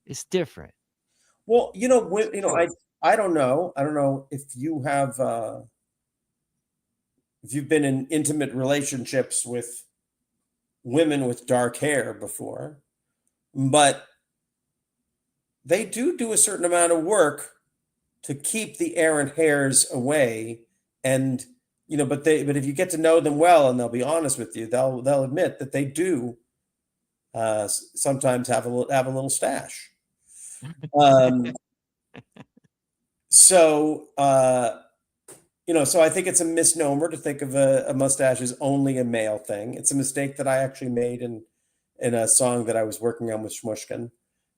is different. Well, I don't know. I don't know if you have if you've been in intimate relationships with women with dark hair before, but they do a certain amount of work to keep the errant hairs away. And but if you get to know them well and they'll be honest with you, they'll admit that they do sometimes have a little stash. So so I think it's a misnomer to think of a mustache as only a male thing. It's a mistake that I actually made in a song that I was working on with Shmushkin,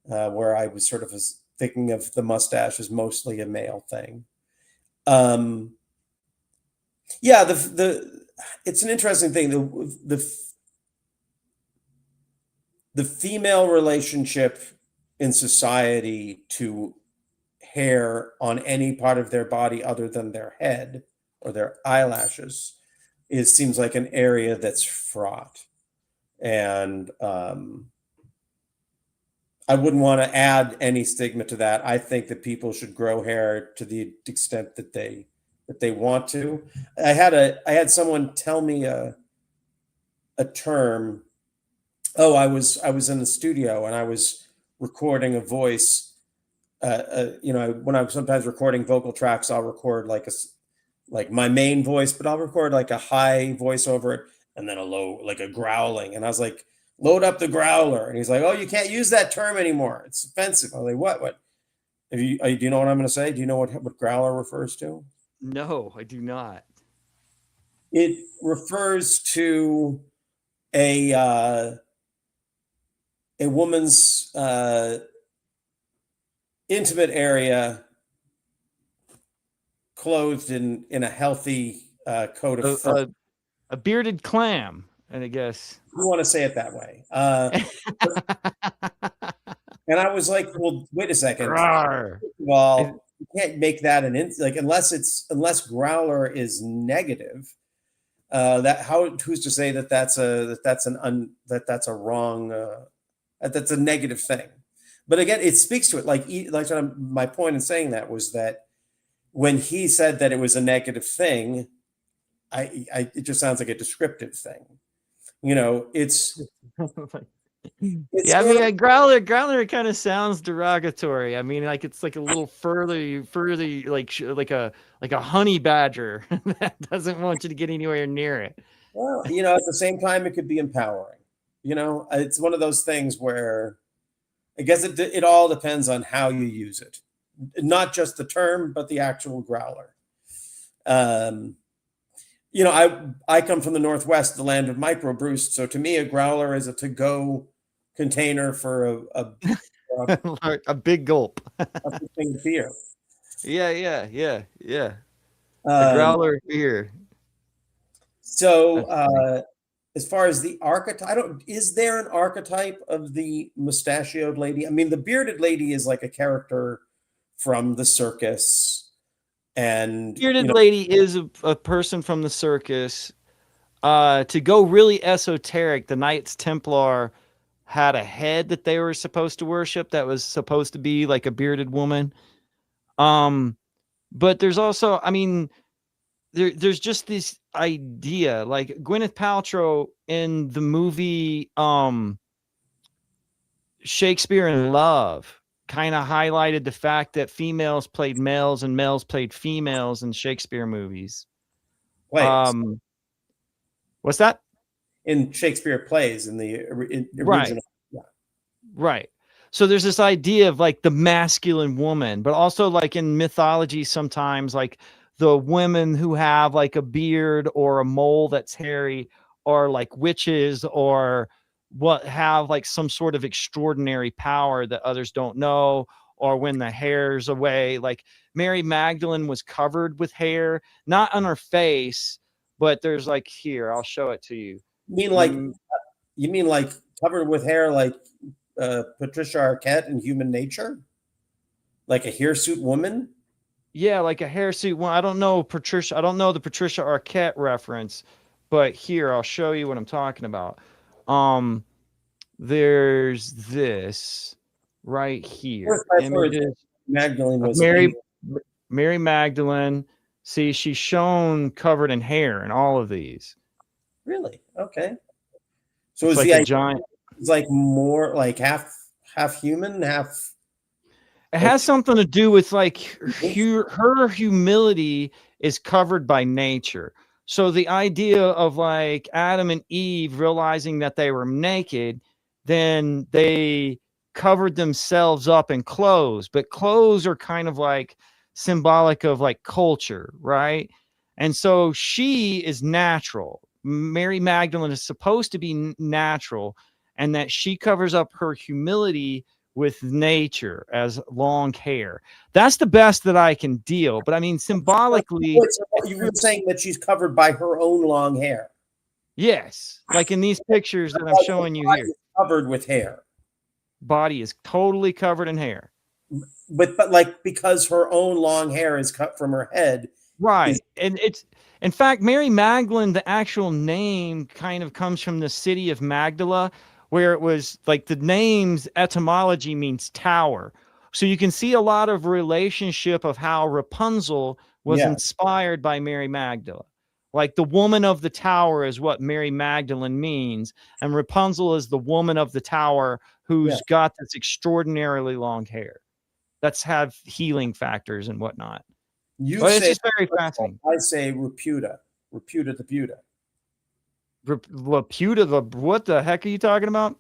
where I was sort of thinking of the mustache as mostly a male thing. Yeah, it's an interesting thing. The female relationship in society to hair on any part of their body other than their head or their eyelashes seems like an area that's fraught. And I wouldn't want to add any stigma to that. I think that people should grow hair to the extent that they want to. I had someone tell me a term. Oh, I was in the studio and I was recording a voice. When I'm sometimes recording vocal tracks, I'll record like my main voice, but I'll record like a high voice over it and then a low, like a growling. And I was like, load up the growler. And he's like, oh, you can't use that term anymore. It's offensive. I was like, what? Do you know what I'm going to say? Do you know what growler refers to? No, I do not. It refers to a woman's intimate area clothed in a healthy coat of fur. A bearded clam, and I guess. You want to say it that way. And I was like, well, wait a second. Rawr. First of all, you can't make that like unless growler is negative. Who's to say that that's a wrong that's a negative thing. But again, it speaks to it. Like my point in saying that was that when he said that it was a negative thing, it just sounds like a descriptive thing. It's yeah, I mean, growler kind of sounds derogatory. I mean, like it's like a little further, like a honey badger that doesn't want you to get anywhere near it. Well, at the same time, it could be empowering. It's one of those things where I guess it all depends on how you use it, not just the term, but the actual growler. I come from the Northwest, the land of microbrews. So to me, a growler is a to-go container for a big gulp. a thing of beer. Yeah. A growler beer. So as far as the archetype, is there an archetype of the mustachioed lady? I mean, the bearded lady is like a character from the circus. And bearded lady is a person from the circus. To go really esoteric, the Knights Templar had a head that they were supposed to worship that was supposed to be like a bearded woman. But there's also, I mean, there's just this idea, like Gwyneth Paltrow in the movie Shakespeare in Love kind of highlighted the fact that females played males and males played females in Shakespeare movies. Plays. What's that? In Shakespeare plays in the original. Right. Yeah. Right. So there's this idea of like the masculine woman, but also like in mythology, sometimes like the women who have like a beard or a mole that's hairy or like witches or what have like some sort of extraordinary power that others don't know, or when the hair's away. Like Mary Magdalene was covered with hair, not on her face, but there's like here, I'll show it to you. You mean like covered with hair like Patricia Arquette in Human Nature? Like a hirsute woman? Yeah, like a hirsute one. I don't know the Patricia Arquette reference, but here I'll show you what I'm talking about. There's this right here. Magdalene was Mary Magdalene. See, she's shown covered in hair in all of these. Really? Okay. So it's is like a giant. It's like more like half human, half. It has something to do with like her humility is covered by nature. So the idea of like Adam and Eve realizing that they were naked, then they covered themselves up in clothes, but clothes are kind of like symbolic of like culture, right? And so she is natural. Mary Magdalene is supposed to be natural, and that she covers up her humility with nature as long hair. That's the best that I can deal. But I mean, symbolically, you were saying that she's covered by her own long hair. Yes, like in these pictures that I'm showing you here, covered with hair. Body is totally covered in hair. But like because her own long hair is cut from her head. Right. And it's, in fact, Mary Magdalene, the actual name kind of comes from the city of Magdala, where it was like the name's etymology means tower. So you can see a lot of relationship of how Rapunzel was inspired by Mary Magdalene. Like the woman of the tower is what Mary Magdalene means. And Rapunzel is the woman of the tower who's got this extraordinarily long hair. That's have healing factors and whatnot. It's just very fascinating. I say Reputa the Puta. Laputa, what the heck are you talking about?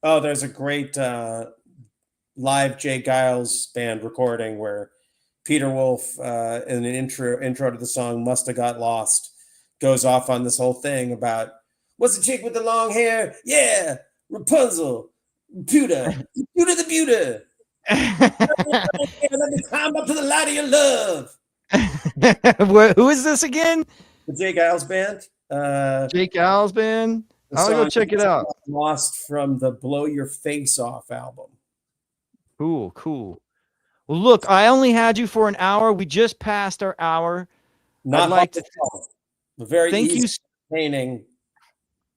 There's a great live Jay Giles band recording where Peter Wolf, in an intro to the song "Must Have Got Lost," goes off on this whole thing about what's the chick with the long hair? Yeah, Rapunzel, Buddha the Buddha. Let me climb up to the light of your love. Who is this again? The Jay Giles band. Jake Al's band. I'll go check it out. Lost from the Blow Your Face Off album. Cool. Well, look, I only had you for an hour. We just passed our hour. Not I'd like to very thank you. Entertaining,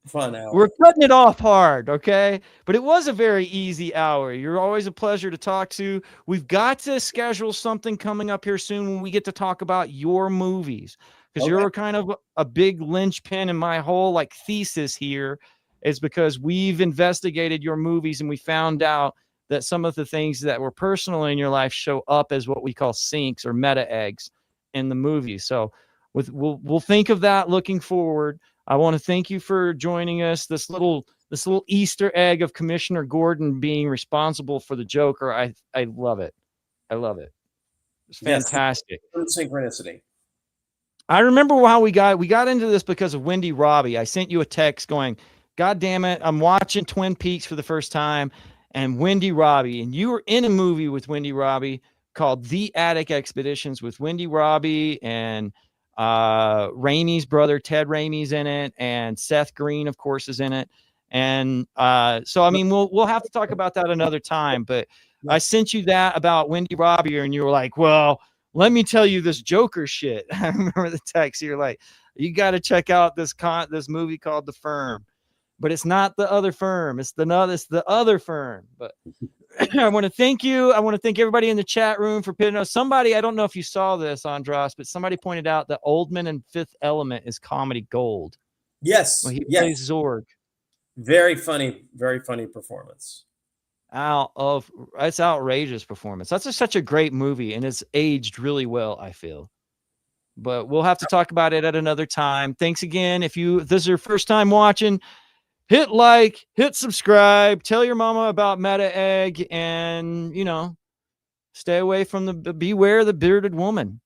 fun hour. We're cutting it off hard, okay? But it was a very easy hour. You're always a pleasure to talk to. We've got to schedule something coming up here soon when we get to talk about your movies, because you're kind of a big linchpin in my whole like thesis here, is because we've investigated your movies and we found out that some of the things that were personal in your life show up as what we call sinks or meta eggs in the movie. So we'll think of that looking forward. I want to thank you for joining us. This little Easter egg of Commissioner Gordon being responsible for the Joker. I love it. I love it. It's fantastic. Yes. Synchronicity. I remember how we got into this because of Wendy Robbie. I sent you a text going, God damn it, I'm watching Twin Peaks for the first time, and Wendy Robbie, and you were in a movie with Wendy Robbie called The Attic Expeditions with Wendy Robbie and Raimi's brother Ted Raimi's in it, and Seth Green, of course, is in it. And so I mean we'll have to talk about that another time, but I sent you that about Wendy Robbie and you were like, well, let me tell you this Joker shit. I remember the text. You're like, you got to check out this movie called The Firm, but it's not the other firm. It's the other firm. But I want to thank you. I want to thank everybody in the chat room for putting us. Somebody, I don't know if you saw this, Andras, but somebody pointed out that Oldman in Fifth Element is comedy gold. Yes. Well, he plays Zorg. Very funny performance. It's outrageous performance. That's such a great movie, and it's aged really well, I feel. But we'll have to talk about it at another time. Thanks again. If this is your first time watching, hit like, hit subscribe, tell your mama about Meta Egg, and, stay away from beware the bearded woman.